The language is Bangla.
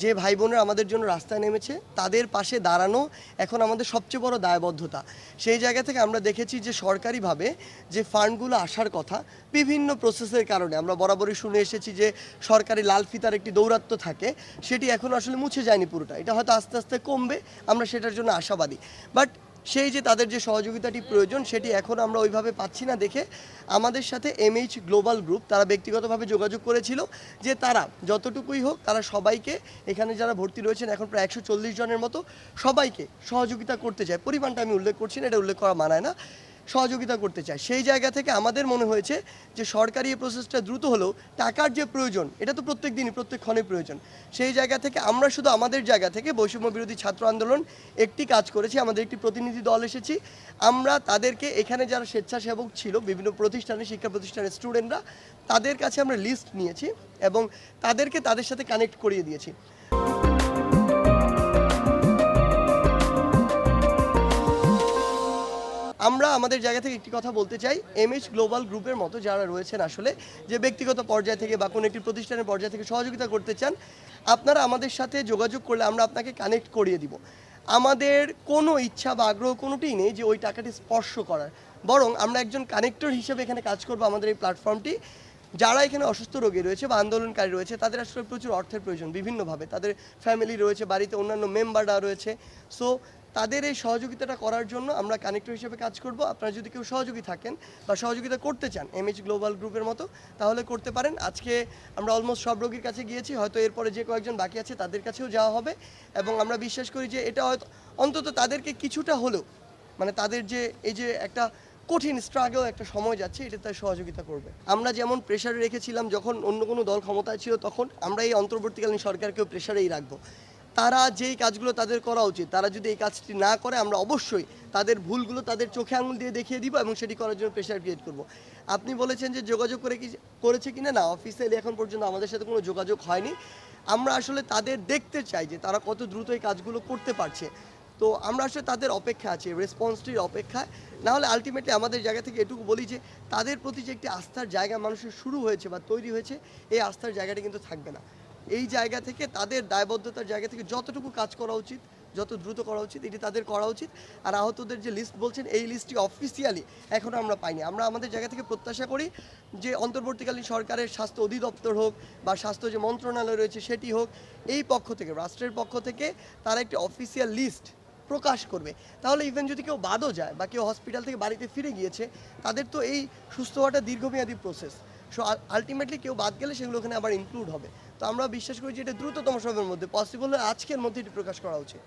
যে ভাই বোনেরা আমাদের জন্য রাস্তায় নেমেছে তাদের পাশে দাঁড়ানো এখন আমাদের সবচেয়ে বড় দায়বদ্ধতা। সেই জায়গা থেকে আমরা দেখেছি যে সরকারিভাবে যে ফান্ডগুলো আসার কথা বিভিন্ন প্রসেসের কারণে আমরা বরাবরই শুনে এসেছি যে সরকারি লাল ফিতার একটি দৌরাত্ম্য থাকে, সেটি এখন আসলে মুছে যায়নি পুরোটা। এটা হয়তো আস্তে আস্তে কমবে, আমরা সেটার জন্য আশাবাদী। বাট সেই যে তাদের যে সহযোগিতাটি প্রয়োজন সেটি এখন আমরা ওইভাবে পাচ্ছি না দেখে আমাদের সাথে এমএইচ গ্লোবাল গ্রুপ তারা ব্যক্তিগতভাবে যোগাযোগ করেছিল যে তারা যতটুকুই হোক তারা সবাইকে, এখানে যারা ভর্তি রয়েছেন এখন প্রায় 140 জনের মতো, সবাইকে সহযোগিতা করতে চায়। পরিমাণটা আমি উল্লেখ করছি না, এটা উল্লেখ করা মানায় না, সহযোগিতা করতে চায়। সেই জায়গা থেকে আমাদের মনে হয়েছে যে সরকারি এই প্রসেসটা দ্রুত হলেও টাকার যে প্রয়োজন এটা তো প্রত্যেক দিনই প্রত্যেক ক্ষণে প্রয়োজন। সেই জায়গা থেকে আমরা শুধু আমাদের জায়গা থেকে বৈষম্য বিরোধী ছাত্র আন্দোলন একটি কাজ করেছি, আমাদের একটি প্রতিনিধি দল এসেছি। আমরা তাদেরকে এখানে যারা স্বেচ্ছাসেবক ছিল বিভিন্ন প্রতিষ্ঠানে, শিক্ষা প্রতিষ্ঠানের স্টুডেন্টরা, তাদের কাছে আমরা লিস্ট নিয়েছি এবং তাদেরকে তাদের সাথে কানেক্ট করিয়ে দিয়েছি। আমরা আমাদের জায়গা থেকে একটি কথা বলতে চাই, এমএইচ গ্লোবাল গ্রুপের মতো যারা রয়েছেন আসলে যে ব্যক্তিগত পর্যায় থেকে বা কোনো একটি প্রতিষ্ঠানের পর্যায় থেকে সহযোগিতা করতে চান, আপনারা আমাদের সাথে যোগাযোগ করলে আমরা আপনাকে কানেক্ট করিয়ে দিব। আমাদের কোনো ইচ্ছা বা আগ্রহ কোনোটিই নেই যে ওই টাকাটি স্পর্শ করার, বরং আমরা একজন কানেক্টর হিসেবে এখানে কাজ করব। আমাদের এই প্ল্যাটফর্মটি যারা এখানে অসুস্থ রোগী রয়েছে বা আন্দোলনকারী রয়েছে তাদের আসলে প্রচুর অর্থের প্রয়োজন বিভিন্নভাবে, তাদের ফ্যামিলি রয়েছে, বাড়িতে অন্যান্য মেম্বাররা রয়েছে। সো তাদের এই সহযোগিতাটা করার জন্য আমরা কানেক্টর হিসেবে কাজ করব। আপনারা যদি কেউ সহযোগী থাকেন বা সহযোগিতা করতে চান এমএইচ গ্লোবাল গ্রুপের মতো, তাহলে করতে পারেন। আজকে আমরা অলমোস্ট সব রোগীর কাছে গিয়েছি, হয়তো এরপরে যে কয়েকজন বাকি আছে তাদের কাছেও যাওয়া হবে এবং আমরা বিশ্বাস করি যে এটা হয়তো অন্তত তাদেরকে কিছুটা হলেও, মানে তাদের যে এই যে একটা কঠিন স্ট্রাগল একটা সময় যাচ্ছে, এটা তার সহযোগিতা করবে। আমরা যেমন প্রেশারে রেখেছিলাম যখন অন্য কোনো দল ক্ষমতায় ছিল, তখন আমরা এই অন্তর্বর্তীকালীন সরকারকেও প্রেশারেই রাখবো। তারা যেই কাজগুলো তাদের করা উচিত, তারা যদি এই কাজটি না করে আমরা অবশ্যই তাদের ভুলগুলো তাদের চোখে আঙুল দিয়ে দেখিয়ে দিব এবং সেটি করার জন্য প্রেশার ক্রিয়েট করব। আপনি বলেছেন যে যোগাযোগ করেছে কিনা, না, অফিসিয়ালি এখন পর্যন্ত আমাদের সাথে কোনো যোগাযোগ হয়নি। আমরা আসলে তাদের দেখতে চাই যে তারা কত দ্রুত এই কাজগুলো করতে পারছে। তো আমরা আসলে তাদের অপেক্ষা আছি, রেসপন্সটির অপেক্ষায়। না হলে আলটিমেটলি আমাদের জায়গা থেকে এটুকু বলি যে তাদের প্রতি যে একটি আস্থার জায়গা মানুষের শুরু হয়েছে বা তৈরি হয়েছে, এই আস্থার জায়গাটা কিন্তু থাকবে না। এই জায়গা থেকে তাদের দায়বদ্ধতার জায়গা থেকে যতটুকু কাজ করা উচিত, যত দ্রুত করা উচিত, এটি তাদের করা উচিত। আর আহতদের যে লিস্ট বলছেন, এই লিস্টটি অফিসিয়ালি এখনও আমরা পাইনি। আমরা আমাদের জায়গা থেকে প্রত্যাশা করি যে অন্তর্বর্তীকালীন সরকারের স্বাস্থ্য অধিদপ্তর হোক বা স্বাস্থ্য যে মন্ত্রণালয় রয়েছে সেটি হোক, এই পক্ষ থেকে, রাষ্ট্রের পক্ষ থেকে তারা একটি অফিসিয়াল লিস্ট প্রকাশ করবে। তাহলে ইভেন যদি কেউ বাদও যায় বা কেউ হসপিটাল থেকে বাড়িতে ফিরে গিয়েছে, তাদের তো এই সুস্থ হওয়াটা দীর্ঘমেয়াদী প্রসেস। সো আলটিমেটলি কেউ বাদ গেলে সেগুলো ওখানে আবার ইনক্লুড হবে। তো আমরা বিশ্বাস করি যে এটা দ্রুততম সময়ের মধ্যে, পসিবল হলে আজকের মধ্যে এটি প্রকাশ করা উচিত।